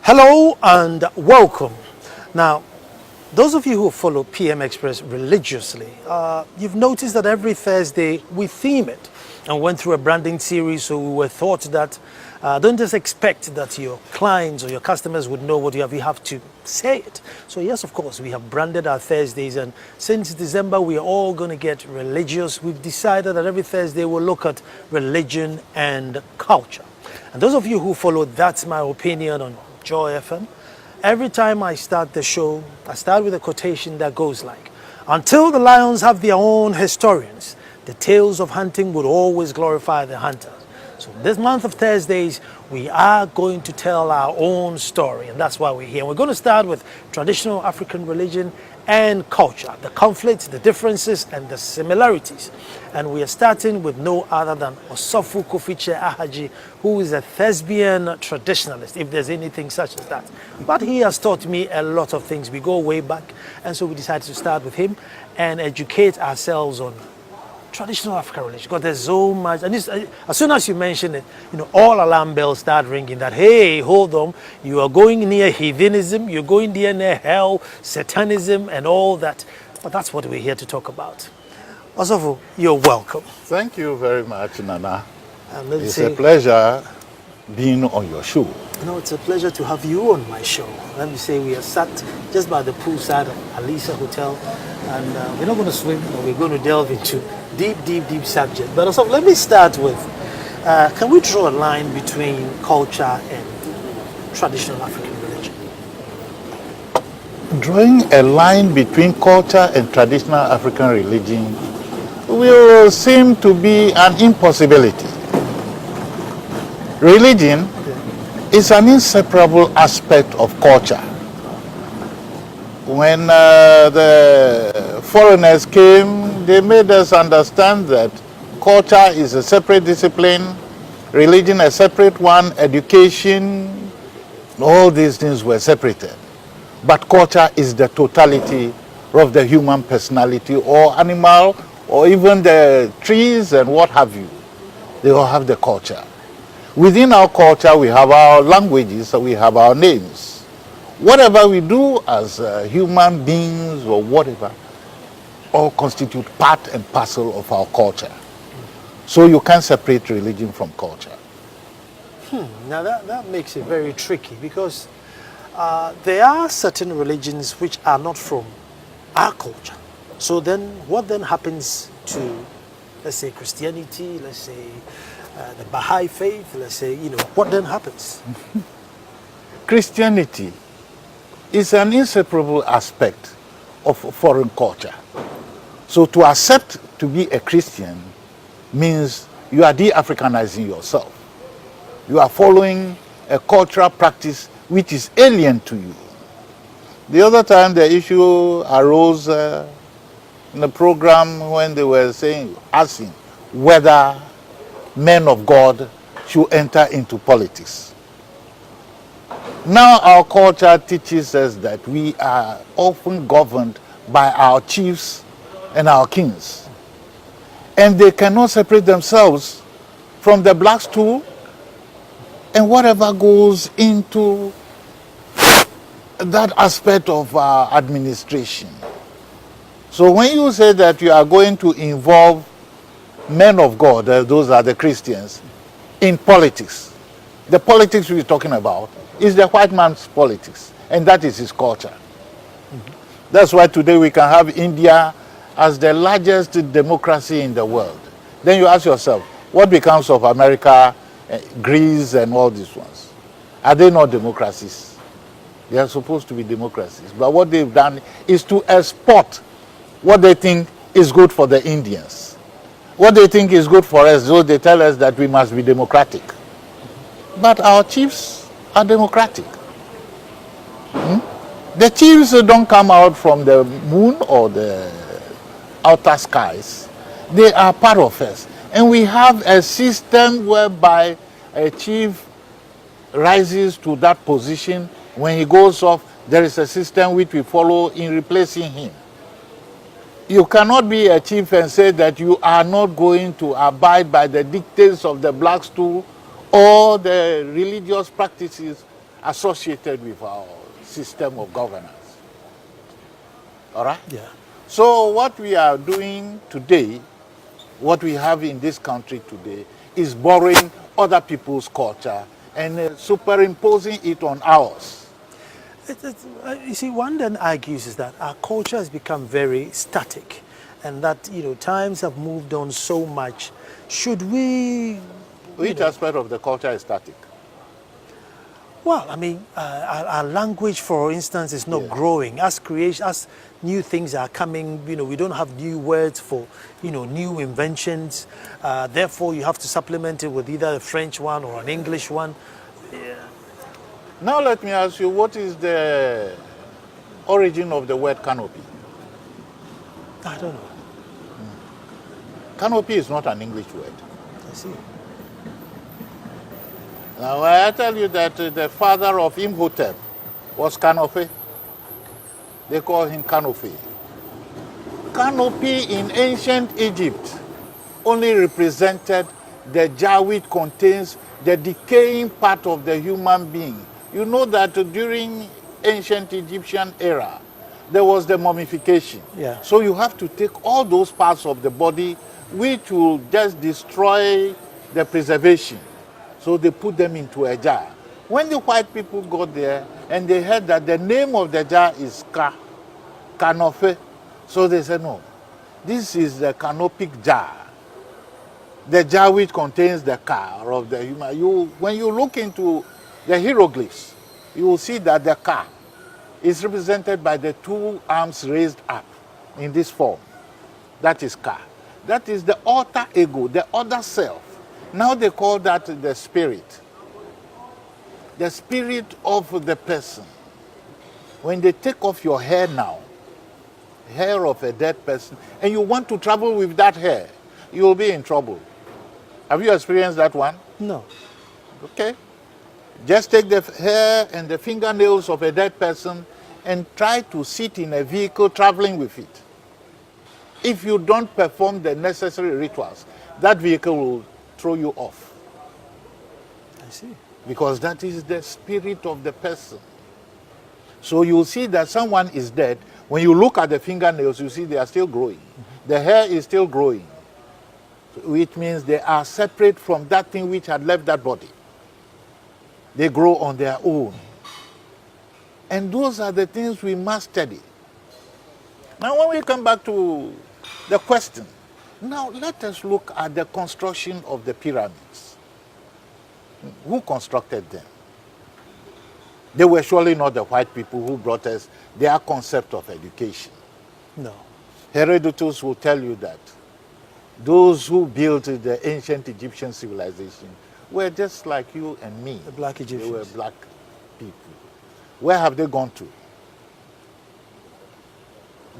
Hello and welcome. Now, those of you who follow PM Express religiously, you've noticed that every Thursday we theme it and went through a branding series, so we were thought that don't just expect that your clients or your customers would know what you have to say it. So yes, of course, we have branded our Thursdays, and since December we are all going to get religious. We've decided that every Thursday we'll look at religion and culture. And those of you who follow That's My Opinion on Joy FM, every time I start the show, I start with a quotation that goes like, "Until the lions have their own historians, the tales of hunting would always glorify the hunters." So this month of Thursdays, we are going to tell our own story, and that's why we're here. We're going to start with traditional African religion and culture, the conflicts, the differences, and the similarities. And we are starting with no other than Osofo Kofitse Amadzi, who is a thespian traditionalist, if there's anything such as that. But he has taught me a lot of things. We go way back, and so we decided to start with him and educate ourselves on traditional African religion, because there's so much, and as soon as you mention it, all alarm bells start ringing that, hey, hold on, you are going near heathenism, you're going near hell, satanism, and all that. But that's what we're here to talk about. Osofo, you're welcome. Thank you very much, Nana. It's a pleasure being on your show. It's a pleasure to have you on my show. Let me say, we are sat just by the poolside of Alisa Hotel, and we're not going to swim, but we're going to delve into deep subject. But also, let me start with, can we draw a line between culture and traditional African religion? Drawing a line between culture and traditional African religion will seem to be an impossibility. Religion is an inseparable aspect of culture. When the foreigners came, they made us understand that culture is a separate discipline, religion a separate one, education, all these things were separated. But culture is the totality of the human personality, or animal, or even the trees and what have you. They all have the culture. Within our culture, we have our languages, we have our names. Whatever we do as human beings or whatever, all constitute part and parcel of our culture. So you can't separate religion from culture. Now that makes it very tricky, because there are certain religions which are not from our culture. So then what then happens to, let's say, Christianity, let's say, the Baha'i faith, let's say, what then happens? Christianity is an inseparable aspect of foreign culture. So to accept to be a Christian means you are de-Africanizing yourself. You are following a cultural practice which is alien to you. The other time the issue arose in the program when they were asking whether men of God should enter into politics. Now our culture teaches us that we are often governed by our chiefs and our kings. And they cannot separate themselves from the black stool and whatever goes into that aspect of our administration. So when you say that you are going to involve men of God, those are the Christians, in politics, the politics we're talking about is the white man's politics, and that is his culture. That's why today we can have India as the largest democracy in the world. Then you ask yourself, what becomes of America, Greece, and all these ones? Are they not democracies? They are supposed to be democracies. But what they've done is to export what they think is good for the Indians. What they think is good for us, so they tell us that we must be democratic. But our chiefs are democratic. The chiefs don't come out from the moon or the outer skies. They are part of us. And we have a system whereby a chief rises to that position. When he goes off, there is a system which we follow in replacing him. You cannot be a chief and say that you are not going to abide by the dictates of the black stool or the religious practices associated with our system of governance. All right? Yeah. So what we are doing today, what we have in this country today, is borrowing other people's culture and superimposing it on ours. You see, one then argues is that our culture has become very static, and that times have moved on so much. Should we? Which aspect of the culture is static? Well, I mean, our language, for instance, is not growing. As new things are coming, we don't have new words for, new inventions. Therefore, you have to supplement it with either a French one or an English one. Now let me ask you, what is the origin of the word canopy? I don't know. Canopy is not an English word. I see. Now I tell you that the father of Imhotep was Canopy. They call him Canopy. Canopy in ancient Egypt only represented the jar which contains the decaying part of the human being. You know that during ancient Egyptian era, there was the mummification. Yeah. So you have to take all those parts of the body which will just destroy the preservation. So they put them into a jar. When the white people got there and they heard that the name of the jar is Canope, so they said, no, this is the canopic jar. The jar which contains the car of the human. When you look into the hieroglyphs, you will see that the car is represented by the two arms raised up in this form. That is car. That is the alter ego, the other self. Now they call that the spirit. The spirit of the person. When they take off your hair now, hair of a dead person, and you want to travel with that hair, you will be in trouble. Have you experienced that one? No. Okay. Just take the hair and the fingernails of a dead person and try to sit in a vehicle traveling with it. If you don't perform the necessary rituals, that vehicle will throw you off. I see. Because that is the spirit of the person. So you'll see that someone is dead. When you look at the fingernails, you see they are still growing. The hair is still growing, which means they are separate from that thing which had left that body. They grow on their own. And those are the things we must study. Now when we come back to the question, now let us look at the construction of the pyramids. Who constructed them? They were surely not the white people who brought us their concept of education. No. Herodotus will tell you that those who built the ancient Egyptian civilization were just like you and me. The black Egyptians. They were black people. Where have they gone to?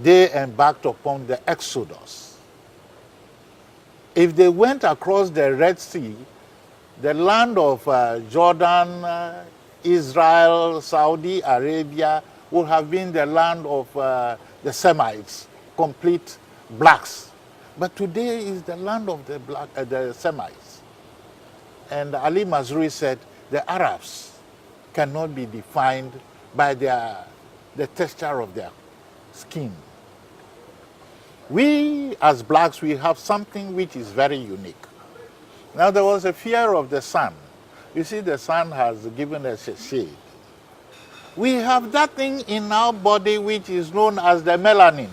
They embarked upon the Exodus. If they went across the Red Sea, the land of Jordan, Israel, Saudi Arabia would have been the land of the Semites, complete blacks. But today is the land of the Semites. And Ali Mazrui said the Arabs cannot be defined by the texture of their skin. We as blacks, we have something which is very unique. Now there was a fear of the sun. You see, the sun has given us a shade. We have that thing in our body which is known as the melanin,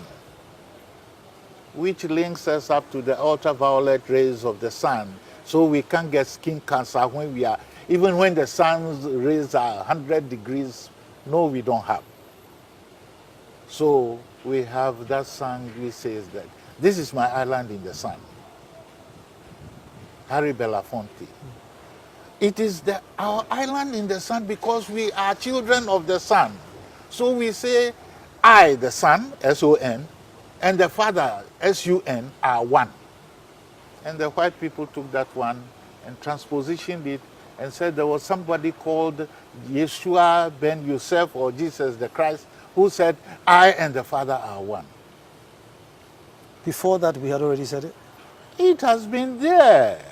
which links us up to the ultraviolet rays of the sun, so we can't get skin cancer when we are, even when the sun's rays are 100 degrees, no, we don't have. So we have that song which says that, this is my island in the sun. Harry Belafonte. It is our island in the sun because we are children of the sun. So we say, I, the son, S-O-N, and the father, S-U-N, are one. And the white people took that one and transpositioned it and said there was somebody called Yeshua ben Yosef or Jesus the Christ who said, I and the Father are one. Before that, we had already said it? It has been there.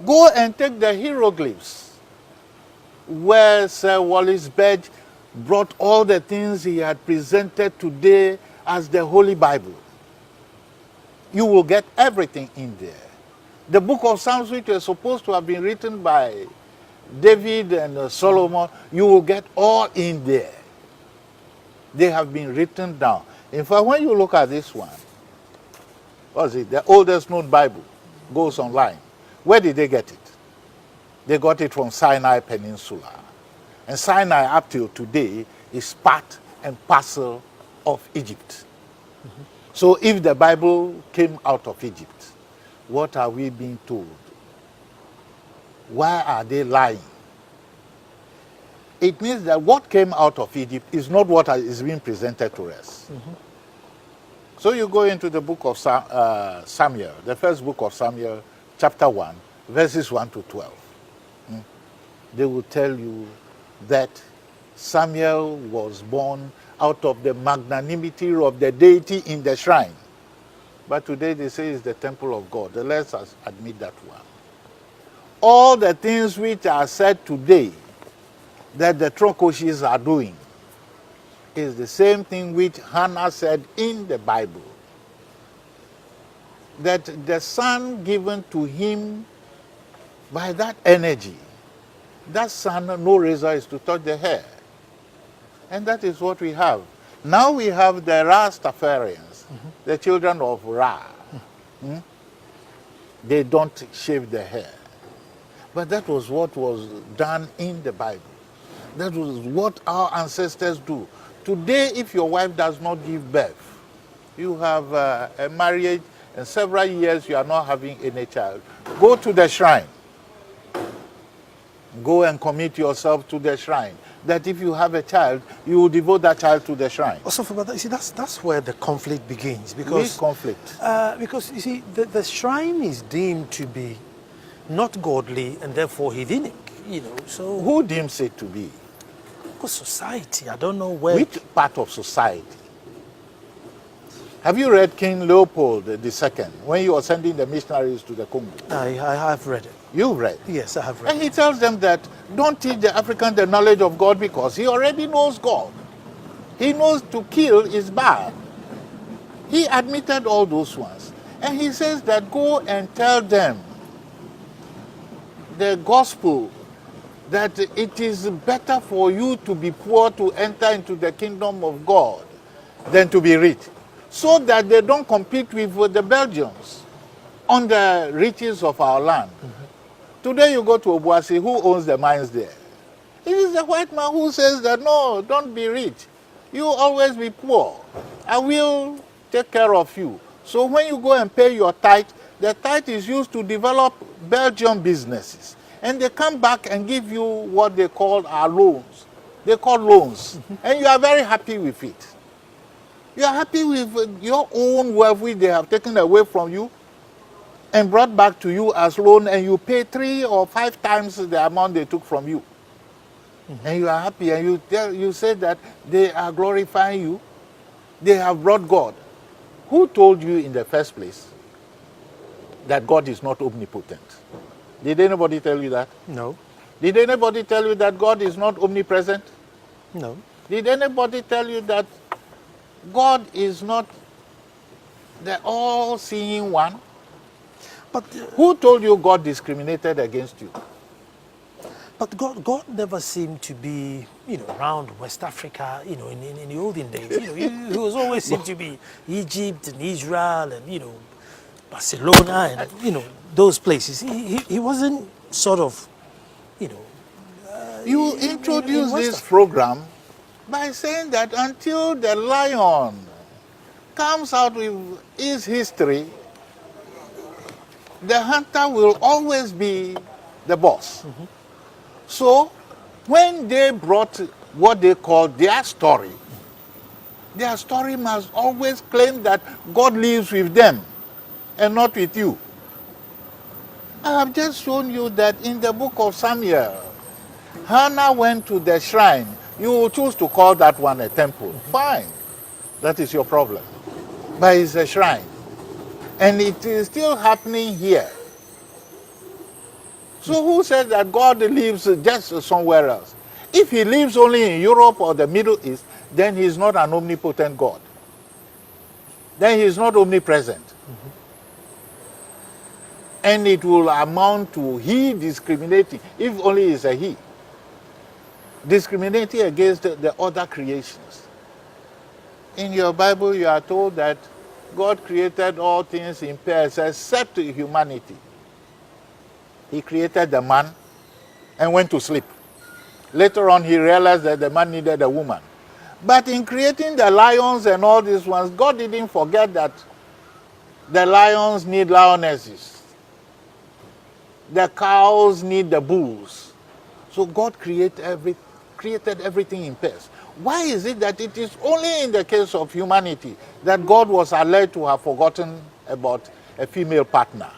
Go and take the hieroglyphs. where Sir Wallace Bedge brought all the things he had presented today as the Holy Bible. You will get everything in there. The book of Psalms, which was supposed to have been written by David and Solomon, you will get all in there. They have been written down. In fact, when you look at this one, what is it? The oldest known Bible goes online. Where did they get it? They got it from Sinai Peninsula. And Sinai, up till today, is part and parcel of Egypt. So if the Bible came out of Egypt, what are we being told? Why are they lying? It means that what came out of Egypt is not what is being presented to us. So you go into the book of Samuel, the first book of Samuel, chapter 1, verses 1 to 12. They will tell you that Samuel was born out of the magnanimity of the deity in the shrine. But today they say it's the temple of God. Let's admit that one. All the things which are said today that the Trokoshis are doing is the same thing which Hannah said in the Bible. That the son given to him by that energy, that son, no razor is to touch the hair. And that is what we have. Now we have the Rastafarians, the children of Ra. They don't shave their hair. But that was what was done in the Bible. That was what our ancestors do. Today, if your wife does not give birth, you have a marriage and several years you are not having any child, go to the shrine. Go and commit yourself to the shrine. That if you have a child, you will devote that child to the shrine. Osofo, but you see, that's where the conflict begins. Because Which conflict? Because you see, the shrine is deemed to be not godly and therefore Hedonic. So Who deems it to be? because society, I don't know where. Which part of society? Have you read King Leopold II when you were sending the missionaries to the Congo? I have read it. You read? Yes, I have read And it. he tells them that don't teach the African the knowledge of God because he already knows God. He knows to kill is bad. He admitted all those ones. And he says that go and tell them the gospel, that it is better for you to be poor to enter into the kingdom of God than to be rich. So that they don't compete with the Belgians on the riches of our land. Today you go to Obuasi, who owns the mines there? It is the white man who says that, no, don't be rich. You always be poor. I will take care of you. So when you go and pay your tithe, the tithe is used to develop Belgian businesses. And they come back and give you what they call our loans. They call loans. And you are very happy with it. You are happy with your own wealth which they have taken away from you and brought back to you as loan, and you pay 3 or 5 times the amount they took from you. And you are happy, and you say that they are glorifying you. They have brought God. Who told you in the first place that God is not omnipotent? Did anybody tell you that? No. Did anybody tell you that God is not omnipresent? No. Did anybody tell you that God is not the all-seeing one? But Who told you God discriminated against you? But God never seemed to be, around West Africa, in the olden days. He was always seemed to be Egypt and Israel and, Barcelona and, those places. He wasn't sort of, You in introduced West this Africa. program by saying that until the lion comes out with his history, the hunter will always be the boss. So when they brought what they call their story must always claim that God lives with them and not with you. I have just shown you that in the book of Samuel, Hannah went to the shrine. You will choose to call that one a temple. Fine. That is your problem. But it's a shrine. And it is still happening here. So who says that God lives just somewhere else? If he lives only in Europe or the Middle East, then he is not an omnipotent God. Then he is not omnipresent. And it will amount to he discriminating, if only it's a he, discriminating against the other creations. In your Bible, you are told that God created all things in pairs except humanity. He created the man and went to sleep. Later on, he realized that the man needed a woman. But in creating the lions and all these ones, God didn't forget that the lions need lionesses. The cows need the bulls. So God created everything in pairs. Why is it that it is only in the case of humanity that God was alleged to have forgotten about a female partner?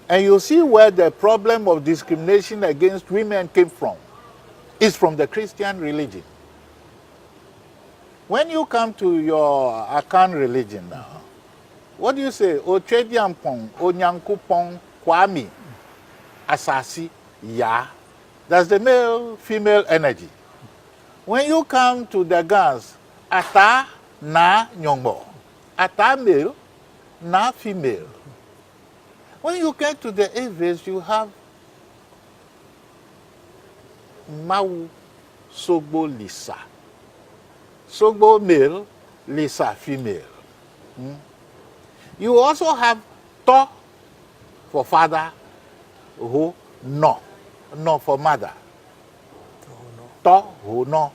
And you see where the problem of discrimination against women came from. It's from the Christian religion. When you come to your Akan religion now, what do you say? Ochediampong, Onyankupong, Kwami, Asasi, Ya. That's the male-female energy. When you come to the Gans, Ata, Na, Nyongbo. Ata male, Na female. When you get to the Aves, you have Mau, Sogbo, Lisa. Sogbo male, Lisa female. You also have To for father, Ho, No. No for mother. To, Ho, No.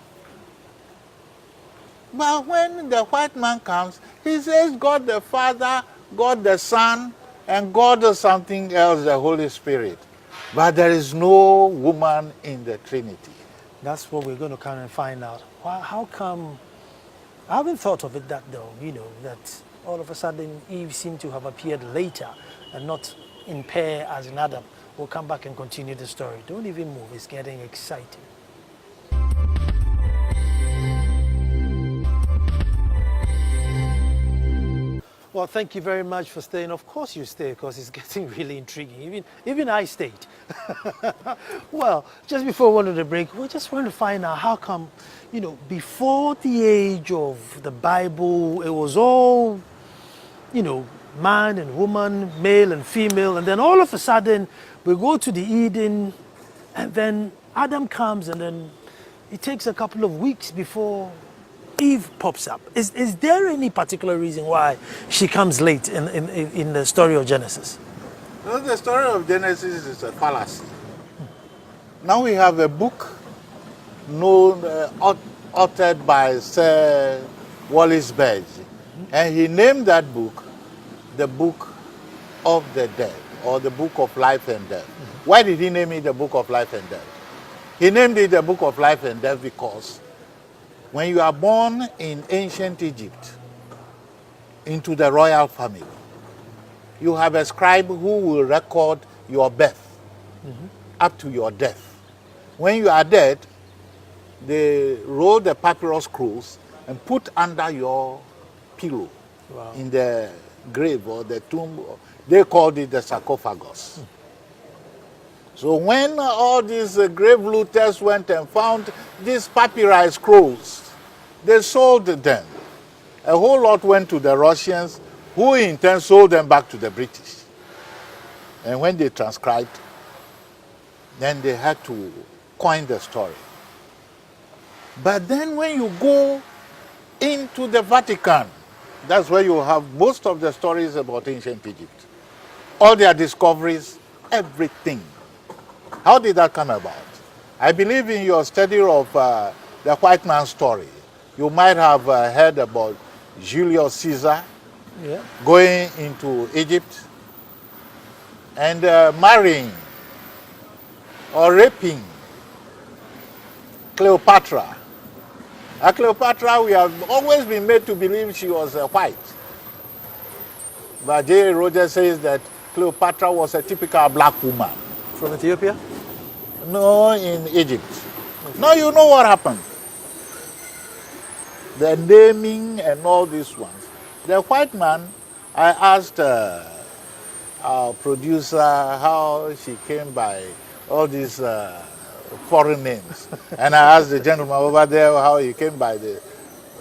But when the white man comes, he says God the Father, God the Son, and God or something else, the Holy Spirit. But there is no woman in the Trinity. That's what we're going to kind of find out. How come? I haven't thought of it that though, that all of a sudden Eve seemed to have appeared later and not in pair as in Adam. We'll come back and continue the story. Don't even move, it's getting exciting. Well, thank you very much for staying. Of course you stay because it's getting really intriguing. Even I stayed. Well, just before we went to the break, we just want to find out how come, before the age of the Bible, it was all, man and woman, male and female, and then all of a sudden we go to the Eden, and then Adam comes, and then it takes a couple of weeks before Eve pops up. Is there any particular reason why she comes late in the story of Genesis? Well, the story of Genesis is a fallacy. Now we have a book known, authored by Sir Wallace Berge, and he named that book the Book of the Dead, or the Book of Life and Death. Why did he name it the Book of Life and Death? He named it the Book of Life and Death because when you are born in ancient Egypt into the royal family, you have a scribe who will record your birth up to your death. When you are dead, they roll the papyrus scrolls and put under your pillow in the grave or the tomb. They called it the sarcophagus. So when all these grave looters went and found these papyrus scrolls, they sold them. A whole lot went to the Russians, who in turn sold them back to the British. And when they transcribed, then they had to coin the story. But then when you go into the Vatican, that's where you have most of the stories about ancient Egypt. All their discoveries, everything. How did that come about? I believe in your study of the white man's story, you might have heard about Julius Caesar going into Egypt and marrying or raping Cleopatra. Cleopatra, we have always been made to believe she was white. But J. Rogers says that Cleopatra was a typical black woman. From Ethiopia? No, in Egypt. Okay. Now you know what happened. The naming and all these ones. The white man, I asked our producer how she came by all these foreign names. And I asked the gentleman over there how he came by the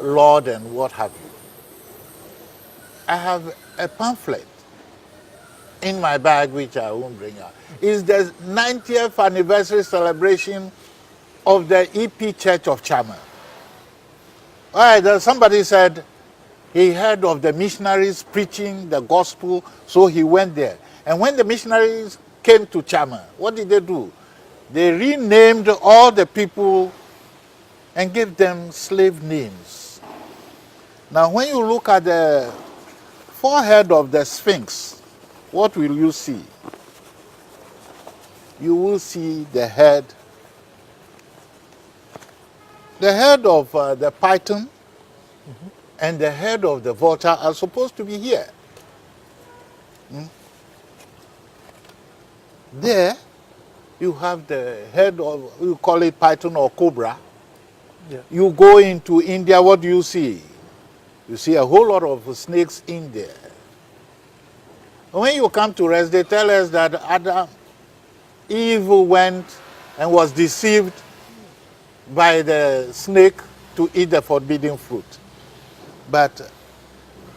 Lord and what have you. I have a pamphlet in my bag which I won't bring out. It's the 90th anniversary celebration of the EP Church of Chama. All right, somebody said he heard of the missionaries preaching the gospel, so he went there. And when the missionaries came to Chama, what did they do? They renamed all the people and gave them slave names. Now, when you look at the forehead of the Sphinx, what will you see? You will see the head. The head of the python and the head of the vulture are supposed to be here. There, you have the head of, you call it python or cobra. Yeah. You go into India, what do you see? You see a whole lot of snakes in there. When you come to rest, they tell us that Eve went and was deceived by the snake to eat the forbidden fruit. But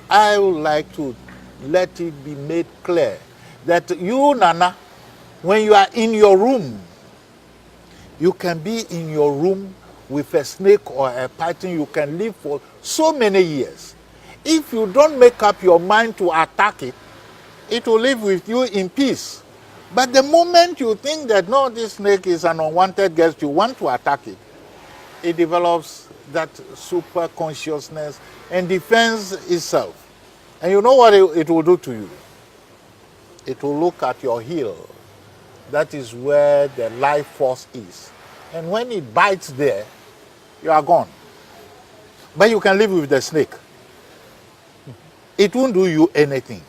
I would like to let it be made clear that you, Nana, when you are in your room, you can be in your room with a snake or a python. You can live for so many years. If you don't make up your mind to attack it, it will live with you in peace. But the moment you think that, no, this snake is an unwanted guest, you want to attack it, it develops that super consciousness and defends itself. And you know what it will do to you? It will look at your heel. That is where the life force is. And when it bites there, you are gone. But you can live with the snake. It won't do you anything.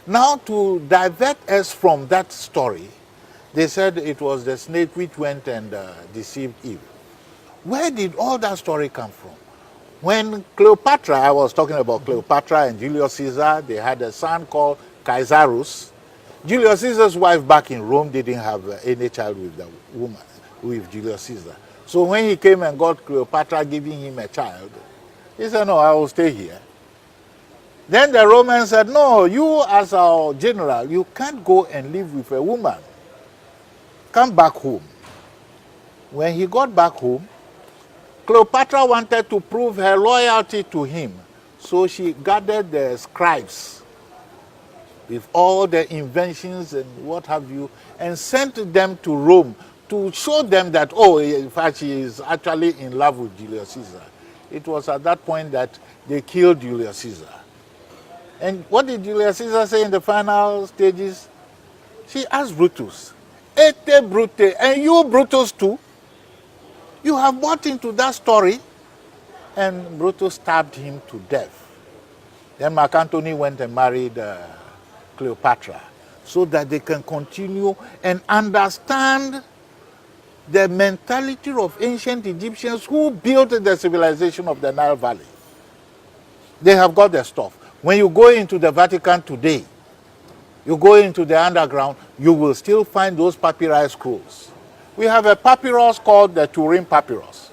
Now, to divert us from that story, they said it was the snake which went and deceived Eve. Where did all that story come from? When Cleopatra, I was talking about Cleopatra and Julius Caesar, they had a son called Caesarus. Julius Caesar's wife back in Rome didn't have any child with the woman, with Julius Caesar. So when he came and got Cleopatra giving him a child, he said, no, I will stay here. Then the Romans said, no, you as our general, you can't go and live with a woman. Come back home. When he got back home, Cleopatra wanted to prove her loyalty to him. So she gathered the scribes with all the inventions and what have you, and sent them to Rome to show them that, oh, in fact, she is actually in love with Julius Caesar. It was at that point that they killed Julius Caesar. And what did Julius Caesar say in the final stages? She asked Brutus, Ete Brute, and you Brutus too? You have bought into that story? And Brutus stabbed him to death. Then Mark Antony went and married Cleopatra so that they can continue and understand the mentality of ancient Egyptians who built the civilization of the Nile Valley. They have got their stuff. When you go into the Vatican today, you go into the underground, you will still find those papyrus scrolls. We have a papyrus called the Turin Papyrus.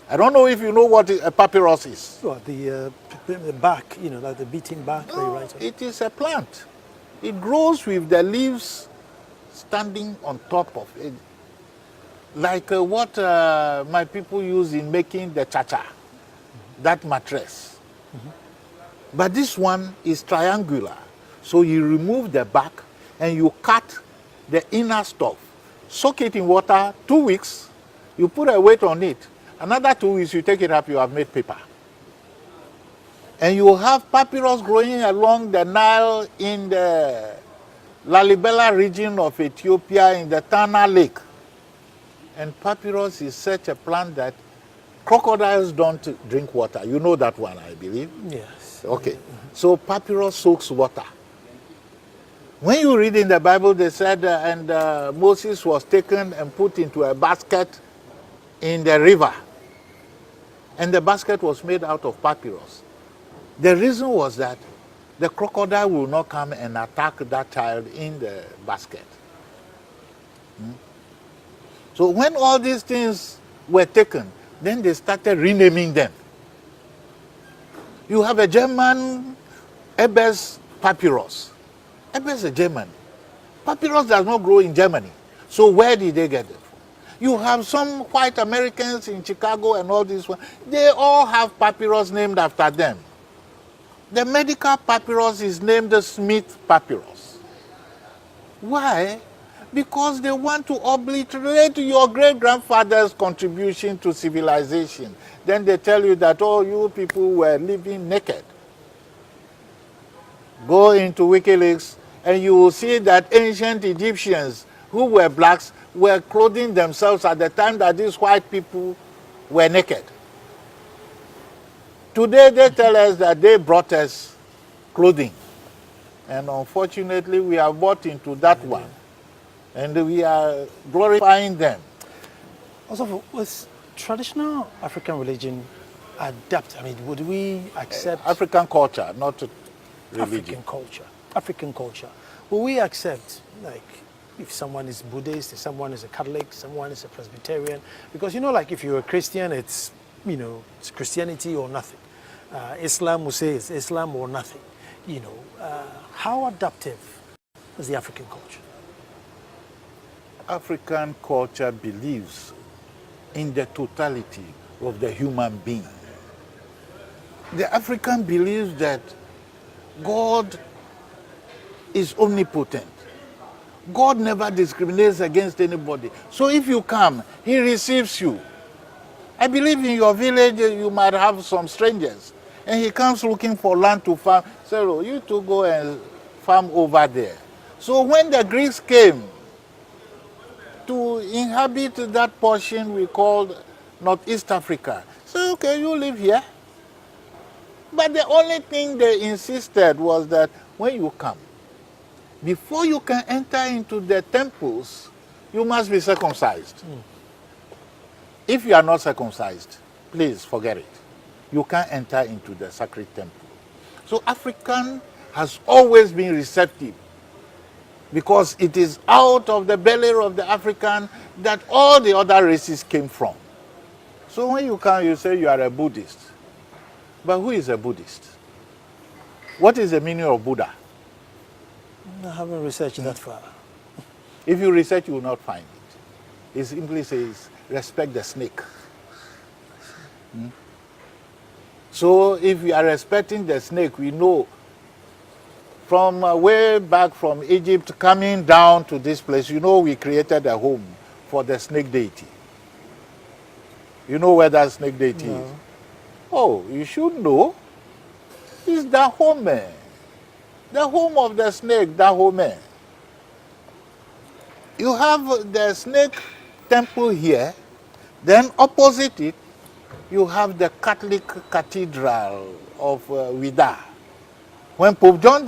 I don't know if you know what a papyrus is. What, the bark, you know, like the beaten bark? No, Right? it is a plant. It grows with the leaves standing on top of it. Like what my people use in making the cha-cha, that mattress. But this one is triangular. So you remove the back and you cut the inner stuff. Soak it in water 2 weeks. You put a weight on it. Another 2 weeks, you take it up, you have made paper. And you have papyrus growing along the Nile in the Lalibela region of Ethiopia in the Tana Lake. And papyrus is such a plant that crocodiles don't drink water. You know that one, I believe. Yes. Okay. So papyrus soaks water. When you read in the Bible, they said, and Moses was taken and put into a basket in the river. And the basket was made out of papyrus. The reason was that the crocodile will not come and attack that child in the basket. So when all these things were taken, then they started renaming them. You have a German Ebers papyrus. Ebers is a German. Papyrus does not grow in Germany. So where did they get it from? You have some white Americans in Chicago and all this one. They all have papyrus named after them. The medical papyrus is named the Smith papyrus. Why? Because they want to obliterate your great-grandfather's contribution to civilization. Then they tell you that, oh, you people were living naked. Go into WikiLeaks and you will see that ancient Egyptians who were blacks were clothing themselves at the time that these white people were naked. Today they tell us that they brought us clothing. And unfortunately we have bought into that one. And we are glorifying them. Also, was traditional African religion adapt? I mean, would we accept African culture, not religion. African culture? African culture. Will we accept, like, if someone is Buddhist, if someone is a Catholic, someone is a Presbyterian? Because, you know, like, if you're a Christian, it's, you know, it's Christianity or nothing. Islam will say it's Islam or nothing. You know, how adaptive is the African culture? African culture believes in the totality of the human being. The African believes that God is omnipotent. God never discriminates against anybody. So if you come, he receives you. I believe in your village you might have some strangers, and he comes looking for land to farm. Say, oh, you two go and farm over there. So when the Greeks came to inhabit that portion we called Northeast Africa, so okay, you live here. But the only thing they insisted was that when you come, before you can enter into the temples, you must be circumcised. If you are not circumcised, please forget it. You can't enter into the sacred temple. So African has always been receptive, because it is out of the belly of the African that all the other races came from. So when you come, you say you are a Buddhist. But who is a Buddhist? What is the meaning of Buddha? I haven't researched that far. If you research, you will not find it. It simply says, respect the snake. So if we are respecting the snake, we know from way back from Egypt coming down to this place, you know we created a home for the snake deity. You know where that snake deity is? Oh, you should know. It's Dahomey. The home of the snake, Dahomey. You have the snake temple here, then opposite it, you have the Catholic Cathedral of Vida. When Pope John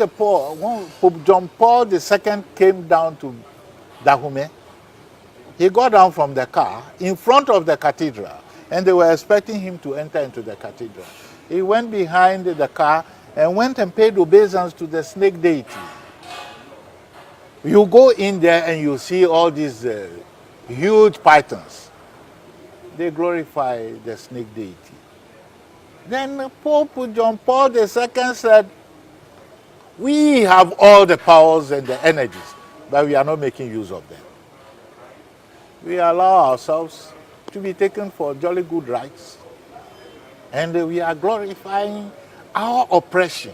Paul II came down to Dahomey, he got down from the car in front of the cathedral, and they were expecting him to enter into the cathedral. He went behind the car and went and paid obeisance to the snake deity. You go in there and you see all these huge pythons. They glorify the snake deity. Then Pope John Paul II said, we have all the powers and the energies, but we are not making use of them. We allow ourselves to be taken for jolly good rights, and we are glorifying our oppression.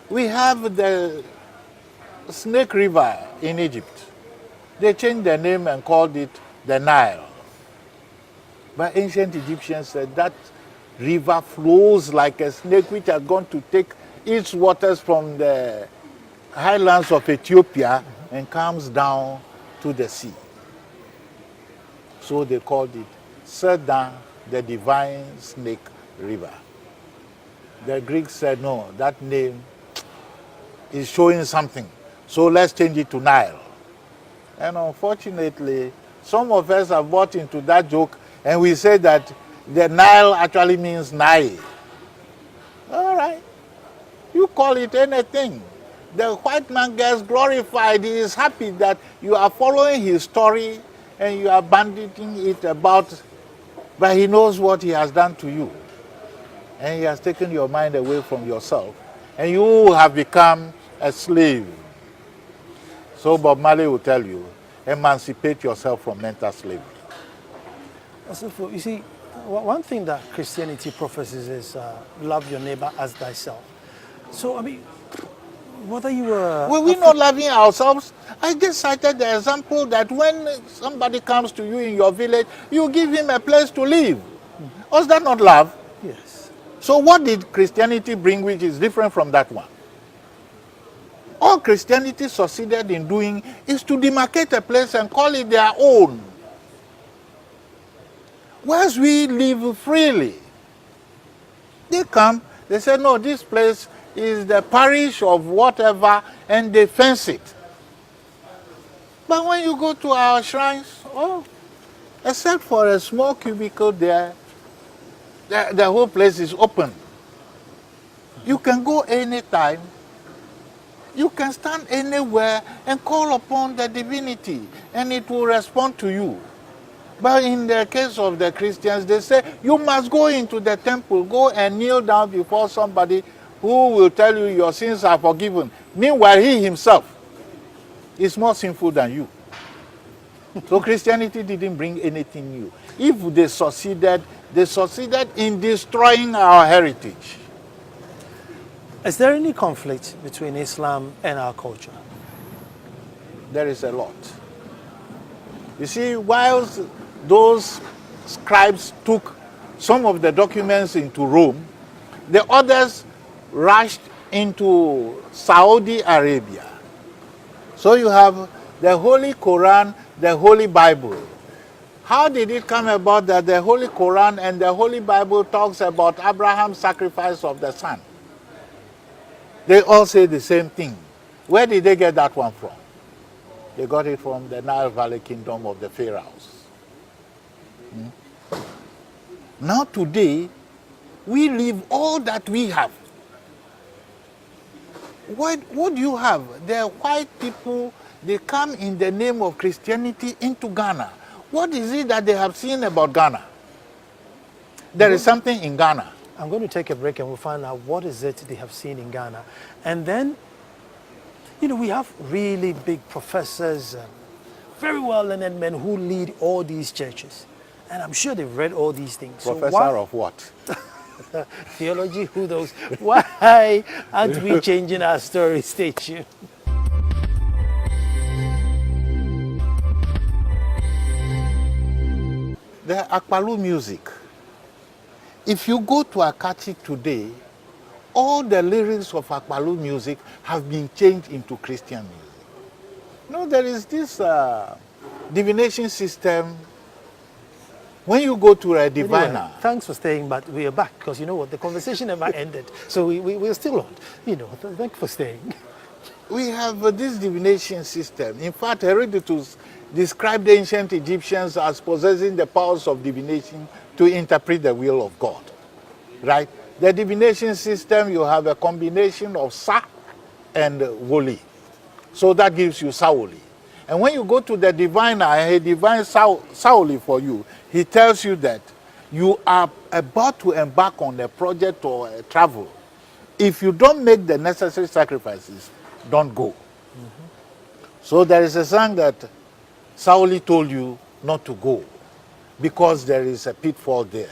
We have the Snake River in Egypt. They changed the name and called it the Nile. But ancient Egyptians said that river flows like a snake which has gone to take its waters from the highlands of Ethiopia and comes down to the sea. So they called it Sedan, the divine snake river. The Greeks said, no, that name is showing something, so let's change it to Nile. And unfortunately, some of us have bought into that joke, and we say that the Nile actually means Nile. You call it anything. The white man gets glorified. He is happy that you are following his story and you are bandying it about, but he knows what he has done to you. And he has taken your mind away from yourself. And you have become a slave. So Bob Marley will tell you, emancipate yourself from mental slavery. Osofo, you see, one thing that Christianity professes is love your neighbor as thyself. So, I mean, whether you were... Were we not loving ourselves? I just cited the example that when somebody comes to you in your village, you give him a place to live. Was that not love? Yes. So what did Christianity bring which is different from that one? All Christianity succeeded in doing is to demarcate a place and call it their own. Whereas we live freely. They come, they say, no, this place is the parish of whatever, and they fence it. But when you go to our shrines, oh, except for a small cubicle there, the whole place is open. You can go anytime. You can stand anywhere and call upon the divinity, and it will respond to you. But in the case of the Christians, they say, you must go into the temple, go and kneel down before somebody who will tell you your sins are forgiven. Meanwhile, he himself is more sinful than you. So Christianity didn't bring anything new. If they succeeded in destroying our heritage. Is there any conflict between Islam and our culture? There is a lot. You see, whilst those scribes took some of the documents into Rome, the others rushed into Saudi Arabia. So you have the Holy Quran, the Holy Bible. How did it come about that the Holy Quran and the Holy Bible talks about Abraham's sacrifice of the son? They all say the same thing. Where did they get that one from? They got it from the Nile Valley kingdom of the pharaohs. Now today, we leave all that we have. What do you have? The white people, they come in the name of Christianity into Ghana. What is it that they have seen about Ghana? There is something in Ghana. I'm going to take a break and we'll find out what is it they have seen in Ghana. And then, you know, we have really big professors, very well-learned men who lead all these churches. And I'm sure they've read all these things. Professor of what? Theology, who knows? Why aren't we changing our story? Stay tuned. The Akpalu music. If you go to Akachi today, all the lyrics of Akpalu music have been changed into Christian music. No, there is this divination system. When you go to a diviner... Anyway, thanks for staying, but we are back, because you know what, the conversation never ended. So we're still on. You know, thanks for staying. We have this divination system. In fact, Herodotus described the ancient Egyptians as possessing the powers of divination to interpret the will of God. Right? The divination system, you have a combination of Sa and Woli. So that gives you Saoli. And when you go to the diviner and he divines Saoli for you, he tells you that you are about to embark on a project or a travel. If you don't make the necessary sacrifices, don't go. So there is a song that Saoli told you not to go because there is a pitfall there.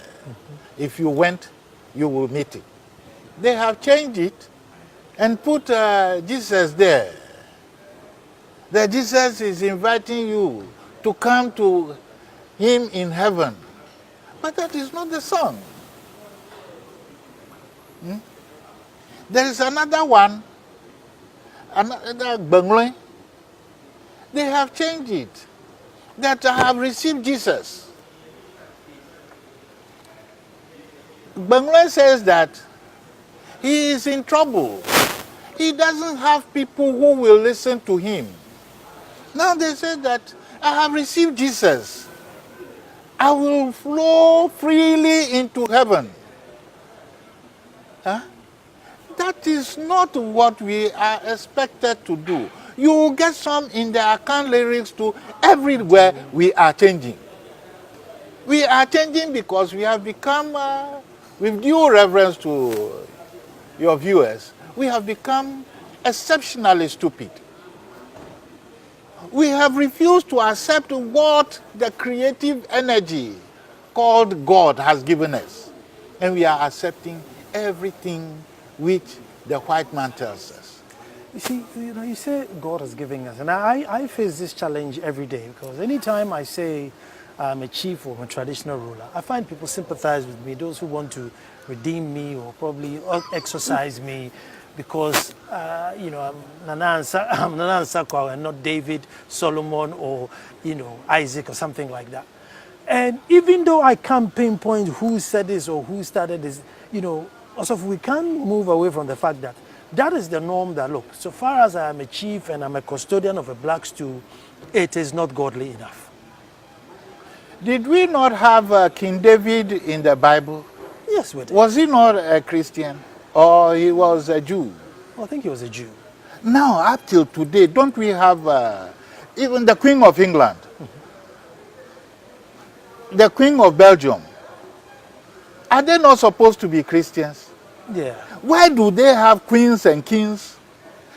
If you went, you will meet it. They have changed it and put Jesus there. That Jesus is inviting you to come to him in heaven. But that is not the song. There is another one, another Bengle. They have changed it. That I have received Jesus. Bengle says that he is in trouble. He doesn't have people who will listen to him. Now they say that I have received Jesus. I will flow freely into heaven. Huh? That is not what we are expected to do. You will get some in the account lyrics too. Everywhere we are changing. We are changing because we have become, with due reverence to your viewers, we have become exceptionally stupid. We have refused to accept what the creative energy called God has given us. And we are accepting everything which the white man tells us. You see, you say God is giving us, and I face this challenge every day because anytime I say I'm a chief or I'm a traditional ruler, I find people sympathize with me, those who want to redeem me or probably exorcise me because, I'm Nana Sakwa and not David, Solomon, or, Isaac or something like that. And even though I can't pinpoint who said this or who started this, also we can't move away from the fact that that is the norm that, look, so far as I am a chief and I'm a custodian of a black stew, it is not godly enough. Did we not have King David in the Bible? Yes, we did. Was he not a Christian or he was a Jew? I think he was a Jew. Now, up till today, don't we have even the Queen of England, the Queen of Belgium? Are they not supposed to be Christians? Yeah. Why do they have queens and kings?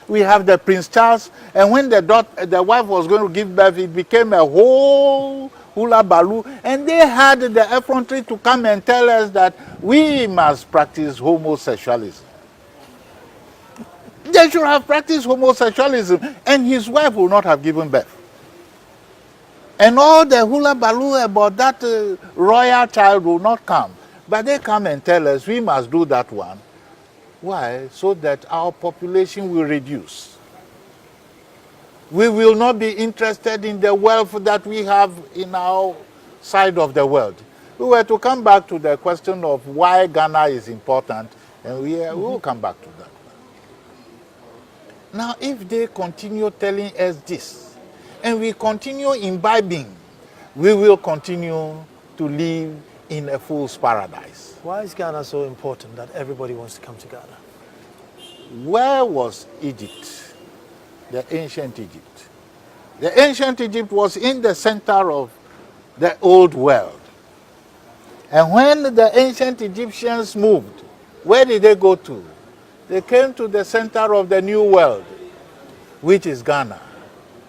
We have the Prince Charles, and when the wife was going to give birth, it became a whole hula baloo, and they had the effrontery to come and tell us that we must practice homosexualism. They should have practiced homosexualism, and his wife will not have given birth. And all the hula baloo about that royal child will not come. But they come and tell us we must do that one. Why? So that our population will reduce. We will not be interested in the wealth that we have in our side of the world. We were to come back to the question of why Ghana is important, and we will come back to that. Now, if they continue telling us this, and we continue imbibing, we will continue to live in a fool's paradise. Why is Ghana so important that everybody wants to come to Ghana? Where was Egypt? The ancient Egypt. The ancient Egypt was in the center of the old world. And when the ancient Egyptians moved, where did they go to? They came to the center of the new world, which is Ghana.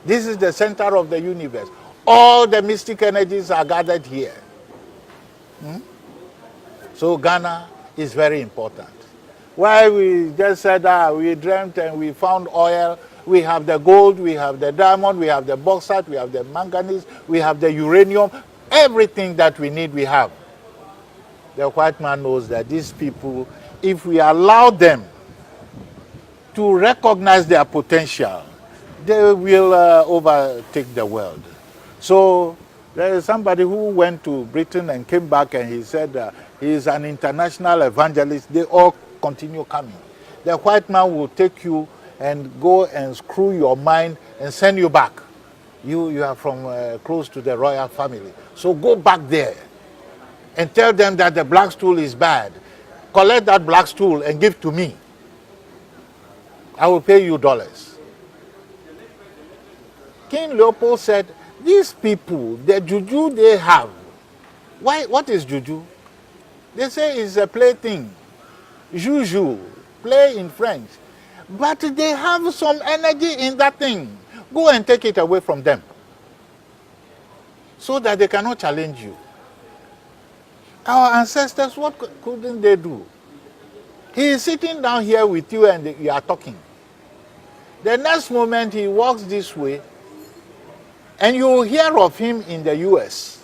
This is the center of the universe. All the mystic energies are gathered here. So Ghana is very important. Why we just said we dreamt and we found oil, we have the gold, we have the diamond, we have the bauxite, we have the manganese, we have the uranium, everything that we need we have. The white man knows that these people, if we allow them to recognize their potential, they will overtake the world. So there is somebody who went to Britain and came back and he said he is an international evangelist. They all continue coming. The white man will take you and go and screw your mind and send you back. You are from close to the royal family. So go back there and tell them that the black stool is bad. Collect that black stool and give to me. I will pay you dollars. King Leopold said, these people, the juju they have, what is juju? They say it's a plaything. Juju, play in French. But they have some energy in that thing. Go and take it away from them, so that they cannot challenge you. Our ancestors, what couldn't they do? He is sitting down here with you and you are talking. The next moment he walks this way, and you will hear of him in the US.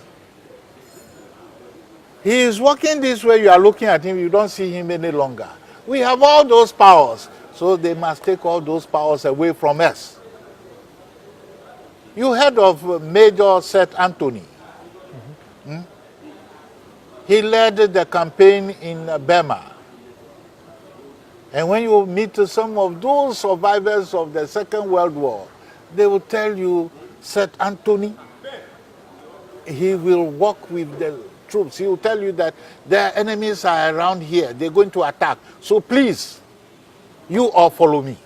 He is walking this way, you are looking at him, you don't see him any longer. We have all those powers, so they must take all those powers away from us. You heard of Major Seth Anthony? He led the campaign in Burma. And when you meet some of those survivors of the Second World War, they will tell you, Seth Anthony, he will walk with the troops. He will tell you that their enemies are around here. They're going to attack. So please, You all follow me.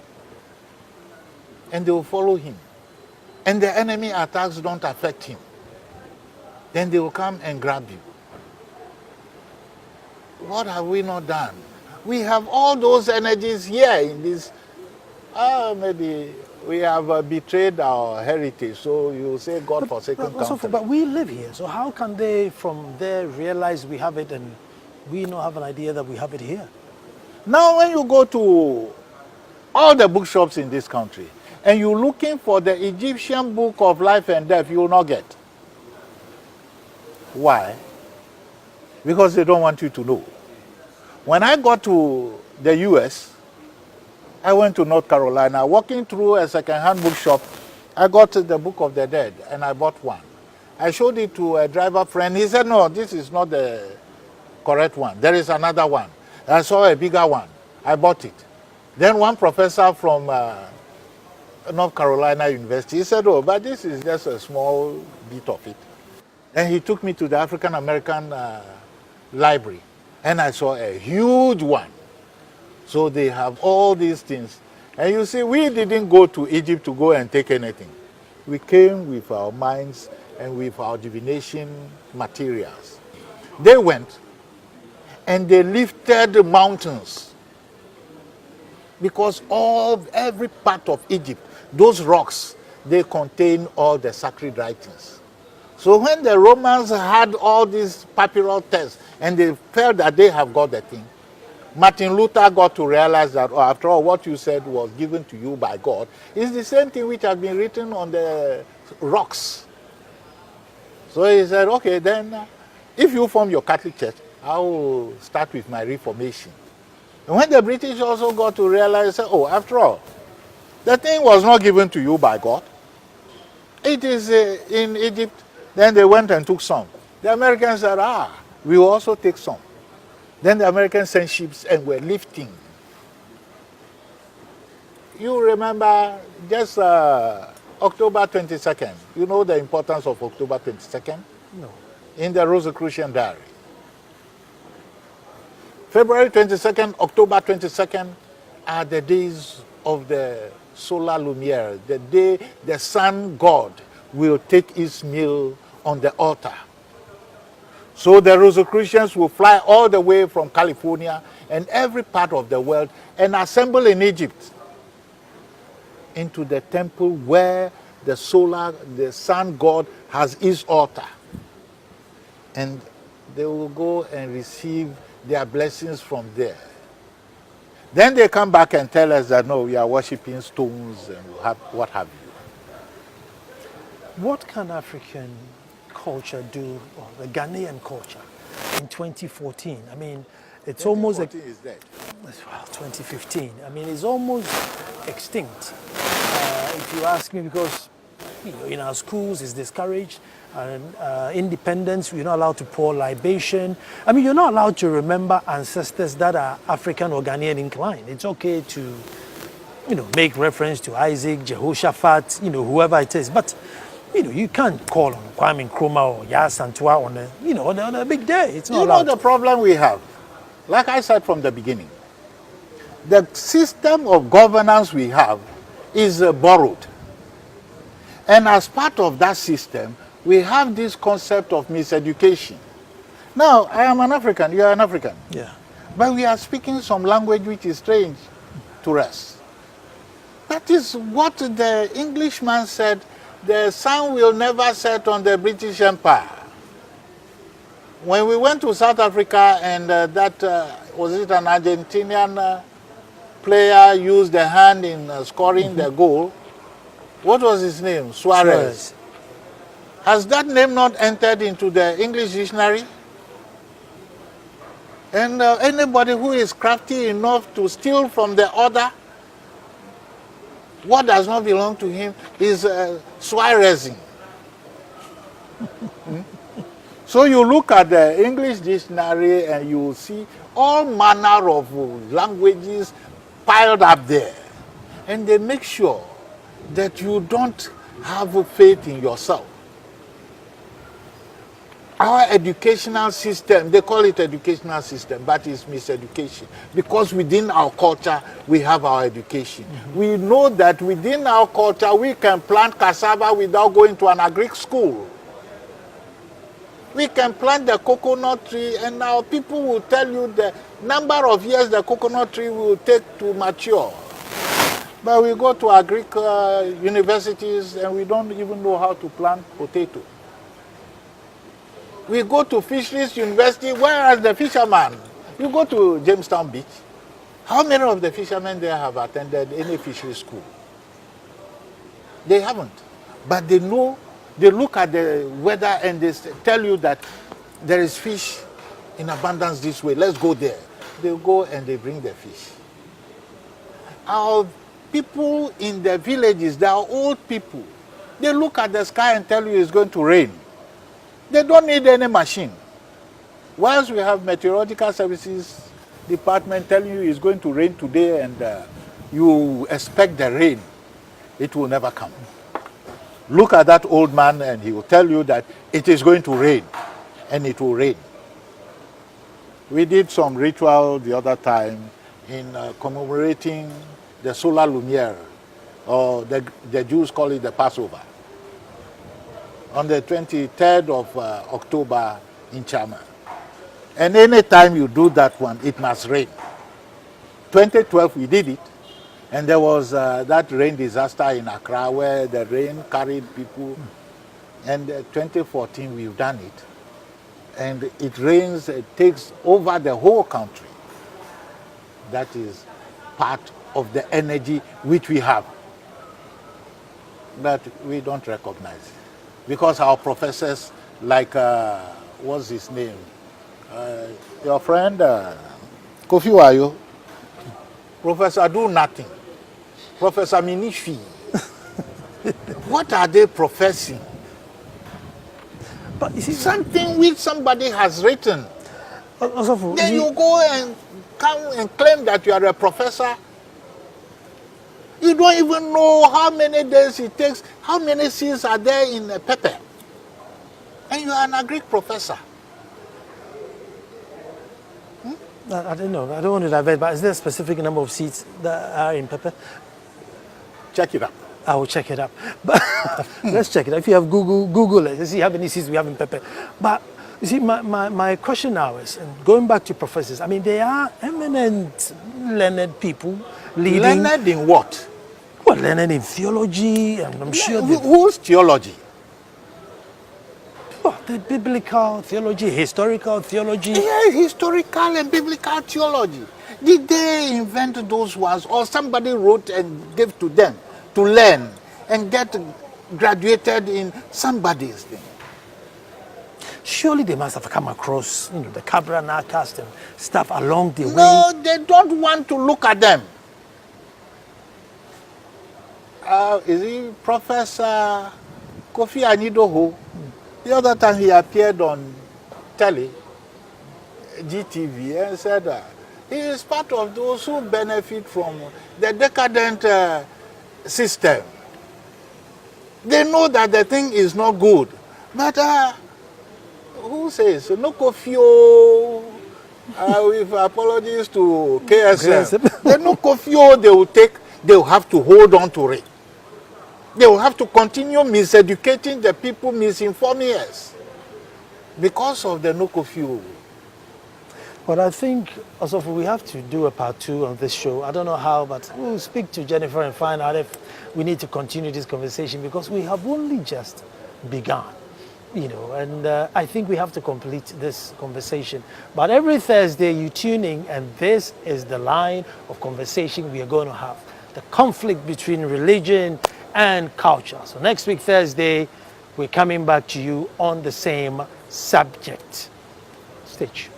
And they will follow him. And the enemy attacks don't affect him. Then they will come and grab you. What have we not done? We have all those energies here in this. Maybe we have betrayed our heritage. So you say God forsaken country. But we live here. So how can they from there realize we have it and we not have an idea that we have it here? Now when you go to all the bookshops in this country and you're looking for the Egyptian book of life and death, you will not get. Why? Because they don't want you to know. When I got to the US, I went to North Carolina. Walking through a second-hand bookshop, I got the Book of the Dead, and I bought one. I showed it to a driver friend. He said, no, this is not the correct one. There is another one. I saw a bigger one. I bought it. Then one professor from North Carolina University, he said, oh, but this is just a small bit of it. And he took me to the African American library, and I saw a huge one. So they have all these things. And you see, we didn't go to Egypt to go and take anything. We came with our minds and with our divination materials. They went and they lifted the mountains. Because every part of Egypt, those rocks, they contain all the sacred writings. So when the Romans had all these papyrus texts and they felt that they have got the thing, Martin Luther got to realize that, oh, after all, what you said was given to you by God is the same thing which has been written on the rocks. So he said, okay, then if you form your Catholic Church, I will start with my Reformation. And when the British also got to realize, oh, after all, the thing was not given to you by God. It is in Egypt. Then they went and took some. The Americans said, we will also take some. Then the Americans sent ships and were lifting. You remember just October 22nd. You know the importance of October 22nd? No. In the Rosicrucian diary. February 22nd, October 22nd are the days of the solar lumiere, the day the sun god will take his meal on the altar. So the Rosicrucians will fly all the way from California and every part of the world and assemble in Egypt into the temple where the sun god has his altar. And they will go and receive their blessings from there. Then they come back and tell us that, no, we are worshiping stones and what have you. What can African culture do, or the Ghanaian culture, in 2014? I mean, it's almost like, is dead. well, 2015. I mean, it's almost extinct. If you ask me, because in our schools it's discouraged, and independence, you're not allowed to pour libation. I mean, you're not allowed to remember ancestors that are African or Ghanaian inclined. It's okay to, make reference to Isaac, Jehoshaphat, whoever it is, but you can't call on Kwame Nkrumah or Yas Antwa on a big day. It's not allowed. You know the problem we have, like I said from the beginning, the system of governance we have is borrowed. And as part of that system, we have this concept of miseducation. Now, I am an African, you are an African. Yeah. But we are speaking some language which is strange to us. That is what the Englishman said, the sun will never set on the British Empire. When we went to South Africa and was it an Argentinian player used the hand in scoring the goal, what was his name? Suarez. Has that name not entered into the English dictionary? And anybody who is crafty enough to steal from the other, what does not belong to him is Suarezing. So you look at the English dictionary and you will see all manner of languages piled up there. And they make sure that you don't have faith in yourself. Our educational system, they call it educational system, but it's miseducation. Because within our culture, we have our education. We know that within our culture, we can plant cassava without going to an agric school. We can plant the coconut tree, and now people will tell you the number of years the coconut tree will take to mature. But we go to agric universities, and we don't even know how to plant potato. We go to fisheries university, where are the fishermen? You go to Jamestown Beach. How many of the fishermen there have attended any fishery school? They haven't. But they know, they look at the weather and they tell you that there is fish in abundance this way. Let's go there. They go and they bring the fish. Our people in the villages, they are old people. They look at the sky and tell you it's going to rain. They don't need any machine. Whilst we have meteorological services department telling you it's going to rain today and you expect the rain, it will never come. Look at that old man and he will tell you that it is going to rain, and it will rain. We did some ritual the other time in commemorating the solar lumiere, or the Jews call it the Passover, on the 23rd of October in Chama. And any time you do that one, it must rain. 2012 we did it, and there was that rain disaster in Accra where the rain carried people. And 2014 we've done it, and it rains, it takes over the whole country. That is part of the energy which we have, that we don't recognize. Because our professors, like, what's his name? Your friend, Kofi Wayo, Professor Do Nothing, Professor Minifi. What are they professing? But you see, something which somebody has written. Osofo, Then you go and come and claim that you are a professor. You don't even know how many days it takes, how many seeds are there in a pepper. And you are an agric professor. I don't know. I don't want to divert, but is there a specific number of seeds that are in pepper? Check it up. I will check it up. But let's check it up. If you have Google it. Let's see how many seeds we have in pepper. But you see, my question now is, and going back to professors, I mean, they are eminent, learned people leading. Learned in what? Well, learned in theology, and I'm sure. Whose theology? Well, the biblical theology, historical theology. Yeah, historical and biblical theology. Did they invent those ones, or somebody wrote and gave to them to learn and get graduated in somebody's thing? Surely they must have come across, the Cabra cast and stuff along the way. No, they don't want to look at them. Is he Professor Kofi Anidoho? The other time he appeared on telly, GTV, and said he is part of those who benefit from the decadent system. They know that the thing is not good, but who says no Kofio? With apologies to KSM, the no Kofio they will have to hold on to it. They will have to continue miseducating the people, misinforming us because of the no Kofio. But I think, also, we have to do a part 2 on this show. I don't know how, but we'll speak to Jennifer and find out if we need to continue this conversation, because we have only just begun, and I think we have to complete this conversation. But every Thursday you tune in, and this is the line of conversation we are going to have, the conflict between religion and culture. So next week, Thursday, we're coming back to you on the same subject. Stay tuned.